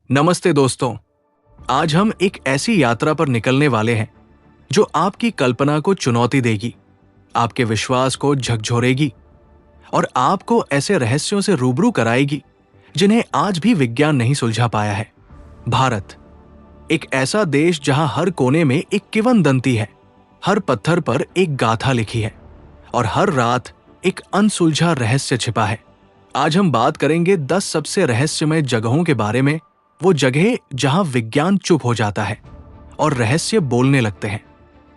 नमस्ते दोस्तों। आज हम एक ऐसी यात्रा पर निकलने वाले हैं जो आपकी कल्पना को चुनौती देगी, आपके विश्वास को झकझोरेगी और आपको ऐसे रहस्यों से रूबरू कराएगी जिन्हें आज भी विज्ञान नहीं सुलझा पाया है। भारत, एक ऐसा देश जहां हर कोने में एक किंवदंती है, हर पत्थर पर एक गाथा लिखी है और हर रात एक अनसुलझा रहस्य छिपा है। आज हम बात करेंगे 10 सबसे रहस्यमय जगहों के बारे में, वो जगह जहां विज्ञान चुप हो जाता है और रहस्य बोलने लगते हैं।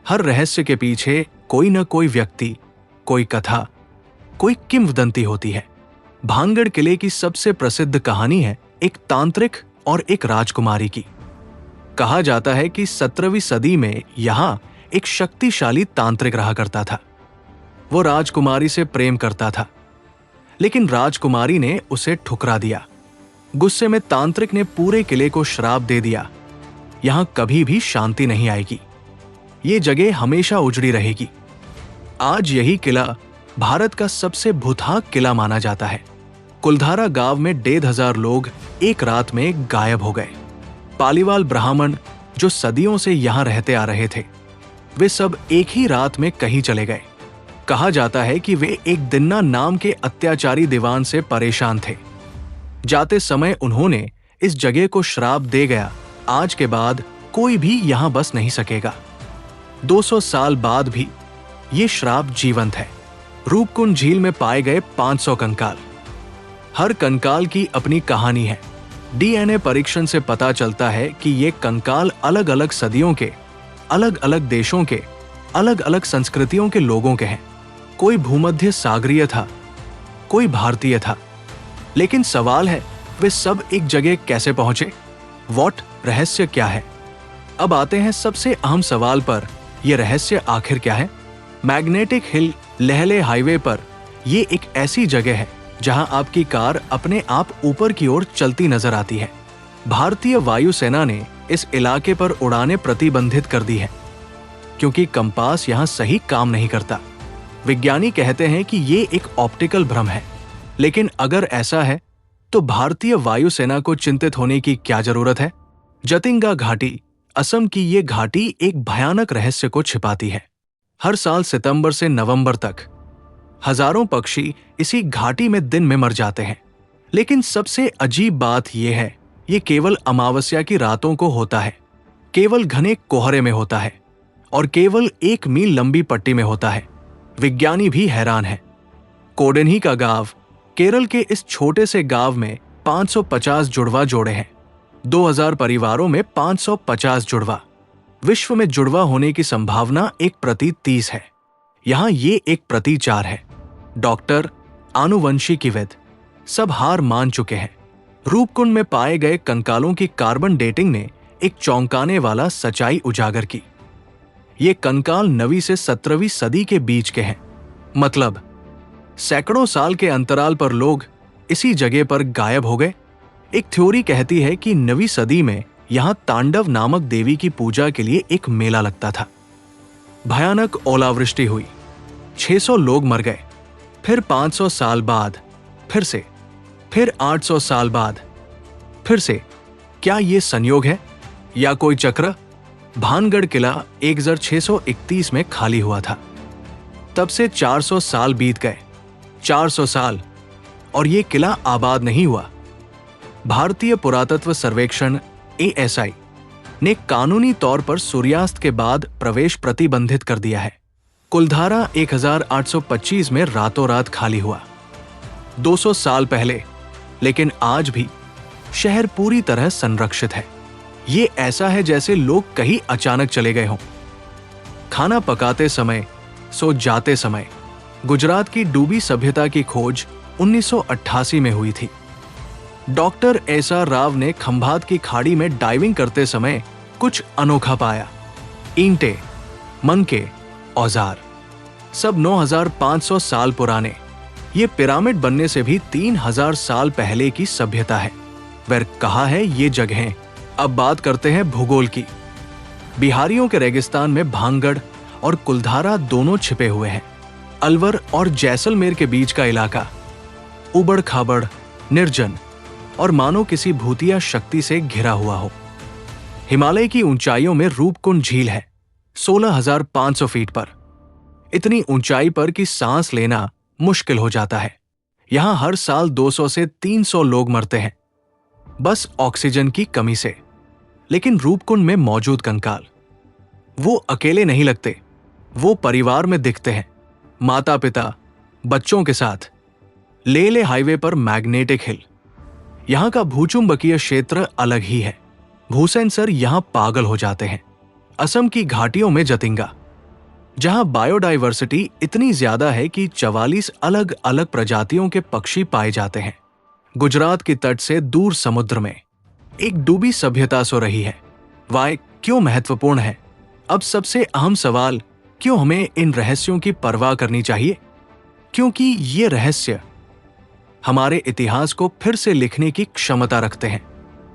हर रहस्य के पीछे कोई न कोई व्यक्ति, कोई कथा, कोई किंवदंती होती है। भानगढ़ किले की सबसे प्रसिद्ध कहानी है एक तांत्रिक और एक राजकुमारी की। कहा जाता है कि 17वीं सदी में यहां एक शक्तिशाली तांत्रिक रहा करता था। वो राजकुमारी से प्रेम करता था, लेकिन राजकुमारी ने उसे ठुकरा दिया। गुस्से में तांत्रिक ने पूरे किले को श्राप दे दिया, यहां कभी भी शांति नहीं आएगी, ये जगह हमेशा उजड़ी रहेगी। आज यही किला भारत का सबसे भूताक किला माना जाता है। कुलधारा गांव में 1,500 लोग एक रात में गायब हो गए। पालीवाल ब्राह्मण जो सदियों से यहां रहते आ रहे थे, वे सब एक ही रात में कहीं चले गए। कहा जाता है कि वे एक दिन्ना नाम के अत्याचारी दीवान से परेशान थे। जाते समय उन्होंने इस जगह को श्राप दे गया, आज के बाद कोई भी यहां बस नहीं सकेगा। 200 साल बाद भी ये श्राप जीवंत है। रूपकुंड झील में पाए गए 500 कंकाल, हर कंकाल की अपनी कहानी है। डीएनए परीक्षण से पता चलता है कि ये कंकाल अलग अलग सदियों के, अलग अलग देशों के, अलग अलग संस्कृतियों के लोगों के हैं। कोई भूमध्य सागरीय था, कोई भारतीय था, लेकिन सवाल है वे सब एक जगह कैसे पहुंचे? व्हाट रहस्य क्या है? अब आते हैं सबसे अहम सवाल पर, यह रहस्य आखिर क्या है? मैग्नेटिक हिल लेहले हाईवे पर यह एक ऐसी जगह है जहां आपकी कार अपने आप ऊपर की ओर चलती नजर आती है। भारतीय वायुसेना ने इस इलाके पर उड़ानें प्रतिबंधित कर दी है क्योंकि कंपास यहां सही काम नहीं करता। विज्ञानी कहते हैं कि ये एक ऑप्टिकल भ्रम है, लेकिन अगर ऐसा है तो भारतीय वायुसेना को चिंतित होने की क्या जरूरत है? जतिंगा घाटी, असम की ये घाटी एक भयानक रहस्य को छिपाती है। हर साल सितंबर से नवंबर तक हजारों पक्षी इसी घाटी में दिन में मर जाते हैं। लेकिन सबसे अजीब बात यह है, ये केवल अमावस्या की रातों को होता है, केवल घने कोहरे में होता है और केवल 1 मील लंबी पट्टी में होता है। विज्ञानी भी हैरान है। कोडेन्ही का गांव, केरल के इस छोटे से गांव में 550 जुड़वा जोड़े हैं। 2000 परिवारों में 550 जुड़वा। विश्व में जुड़वा होने की संभावना 1/30 है। यहां ये 1/4 है। डॉक्टर, आनुवंशिकीविद सब हार मान चुके हैं। रूपकुंड में पाए गए कंकालों की कार्बन डेटिंग ने एक चौंकाने वाला सच्चाई उजागर की। ये कंकाल 9वीं से 17वीं सदी के बीच के हैं। मतलब सैकड़ों साल के अंतराल पर लोग इसी जगह पर गायब हो गए। एक थ्योरी कहती है कि 9वीं सदी में यहां तांडव नामक देवी की पूजा के लिए एक मेला लगता था। भयानक ओलावृष्टि हुई, 600 लोग मर गए। फिर 500 साल बाद फिर से, फिर 800 साल बाद फिर से। क्या ये संयोग है या कोई चक्र? भानगढ़ किला 1631 में खाली हुआ था। तब से 400 साल बीत गए। 400 साल और ये किला आबाद नहीं हुआ। भारतीय पुरातत्व सर्वेक्षण ASI ने कानूनी तौर पर सूर्यास्त के बाद प्रवेश प्रतिबंधित कर दिया है। कुलधारा 1825 में रातों रात खाली हुआ, 200 साल पहले, लेकिन आज भी शहर पूरी तरह संरक्षित है। ये ऐसा है जैसे लोग कहीं अचानक चले गए हों। खाना पकाते समय, सो जाते समय। गुजरात की डूबी सभ्यता की खोज 1988 में हुई थी। डॉक्टर SR राव ने खंभात की खाड़ी में डाइविंग करते समय कुछ अनोखा पाया। ईंटें, मनके, औजार, सब 9500 साल पुराने। ये पिरामिड बनने से भी 3000 साल पहले की सभ्यता है। वह कहा है ये जगहें। अब बात करते हैं भूगोल की। बिहारियों के रेगिस्तान में भानगढ़ और कुलधारा दोनों छिपे हुए हैं। अलवर और जैसलमेर के बीच का इलाका उबड़ खाबड़, निर्जन और मानो किसी भूतिया शक्ति से घिरा हुआ हो। हिमालय की ऊंचाइयों में रूपकुंड झील है, 16,500 फीट पर। इतनी ऊंचाई पर कि सांस लेना मुश्किल हो जाता है। यहां हर साल 200 से 300 लोग मरते हैं, बस ऑक्सीजन की कमी से। लेकिन रूपकुंड में मौजूद कंकाल, वो अकेले नहीं लगते, वो परिवार में दिखते हैं, माता पिता बच्चों के साथ। लेह हाईवे पर मैग्नेटिक हिल, यहां का भूचुंबकीय क्षेत्र अलग ही है। भूसेंसर यहां पागल हो जाते हैं। असम की घाटियों में जतिंगा, जहां बायोडाइवर्सिटी इतनी ज्यादा है कि 44 अलग अलग प्रजातियों के पक्षी पाए जाते हैं। गुजरात की तट से दूर समुद्र में एक डूबी सभ्यता सो रही है। वह क्यों महत्वपूर्ण है? अब सबसे अहम सवाल, क्यों हमें इन रहस्यों की परवाह करनी चाहिए? क्योंकि ये रहस्य हमारे इतिहास को फिर से लिखने की क्षमता रखते हैं।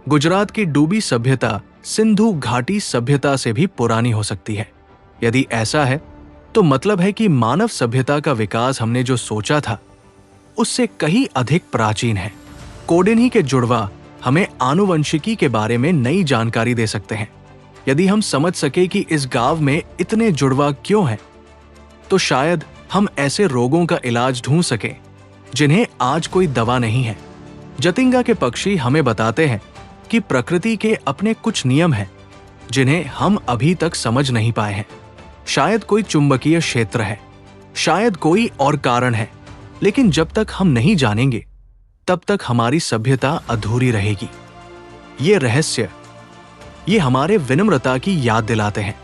गुजरात की डूबी सभ्यता सिंधु घाटी सभ्यता से भी पुरानी हो सकती है। यदि ऐसा है तो मतलब है कि मानव सभ्यता का विकास हमने जो सोचा था उससे कहीं अधिक प्राचीन है। कोडिनी के जुड़वा हमें आनुवंशिकी के बारे में नई जानकारी दे सकते हैं। यदि हम समझ सके कि इस गांव में इतने जुड़वा क्यों हैं, तो शायद हम ऐसे रोगों का इलाज ढूंढ सकें जिन्हें आज कोई दवा नहीं है। जतिंगा के पक्षी हमें बताते हैं कि प्रकृति के अपने कुछ नियम हैं जिन्हें हम अभी तक समझ नहीं पाए हैं। शायद कोई चुंबकीय क्षेत्र है, शायद कोई और कारण है, लेकिन जब तक हम नहीं जानेंगे तब तक हमारी सभ्यता अधूरी रहेगी। ये रहस्य ये हमारे विनम्रता की याद दिलाते हैं,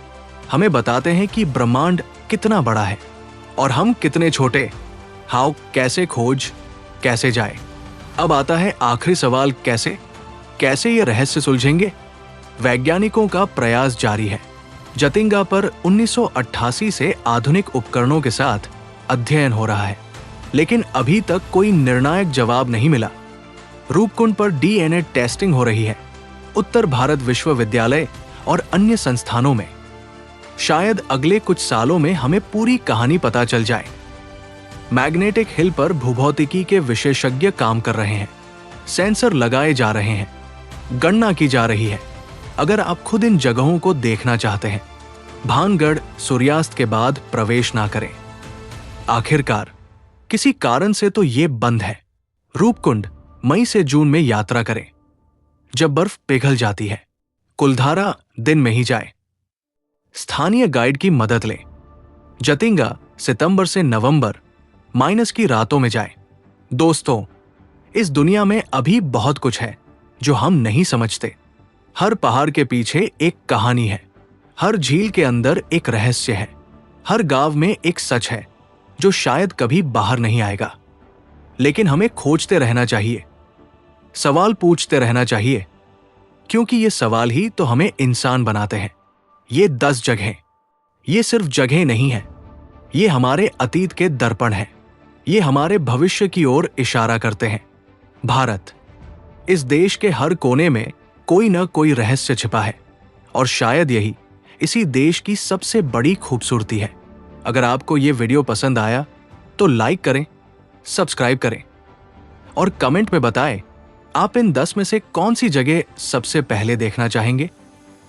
हमें बताते हैं कि ब्रह्मांड कितना बड़ा है और हम कितने छोटे। हाउ, कैसे खोज, कैसे जाए? अब आता है आखिरी सवाल, कैसे ये रहस्य सुलझेंगे? वैज्ञानिकों का प्रयास जारी है। जतिंगा पर 1988 से आधुनिक उपकरणों के साथ अध्ययन हो रहा है, लेकिन अभी तक कोई निर्णायक जवाब नहीं मिला। रूपकुंड पर डीएनए टेस्टिंग हो रही है, उत्तर भारत विश्वविद्यालय और अन्य संस्थानों में। शायद अगले कुछ सालों में हमें पूरी कहानी पता चल जाए। मैग्नेटिक हिल पर भूभौतिकी के विशेषज्ञ काम कर रहे हैं, सेंसर लगाए जा रहे हैं, गणना की जा रही है। अगर आप खुद इन जगहों को देखना चाहते हैं, भानगढ़ सूर्यास्त के बाद प्रवेश ना करें। आखिरकार किसी कारण से तो ये बंद है। रूपकुंड मई से जून में यात्रा करें, जब बर्फ पिघल जाती है। कुलधारा दिन में ही जाए। स्थानीय गाइड की मदद लें। जतिंगा सितंबर से नवंबर माइनस की रातों में जाए। दोस्तों, इस दुनिया में अभी बहुत कुछ है जो हम नहीं समझते। हर पहाड़ के पीछे एक कहानी है, हर झील के अंदर एक रहस्य है, हर गांव में एक सच है जो शायद कभी बाहर नहीं आएगा। लेकिन हमें खोजते रहना चाहिए, सवाल पूछते रहना चाहिए, क्योंकि ये सवाल ही तो हमें इंसान बनाते हैं। ये 10 जगहें, ये सिर्फ जगह नहीं है, ये हमारे अतीत के दर्पण हैं। ये हमारे भविष्य की ओर इशारा करते हैं। भारत, इस देश के हर कोने में कोई न कोई रहस्य छिपा है, और शायद यही इसी देश की सबसे बड़ी खूबसूरती है। अगर आपको ये वीडियो पसंद आया तो लाइक करें, सब्सक्राइब करें और कमेंट में बताएं आप इन 10 में से कौन सी जगह सबसे पहले देखना चाहेंगे।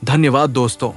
धन्यवाद दोस्तों।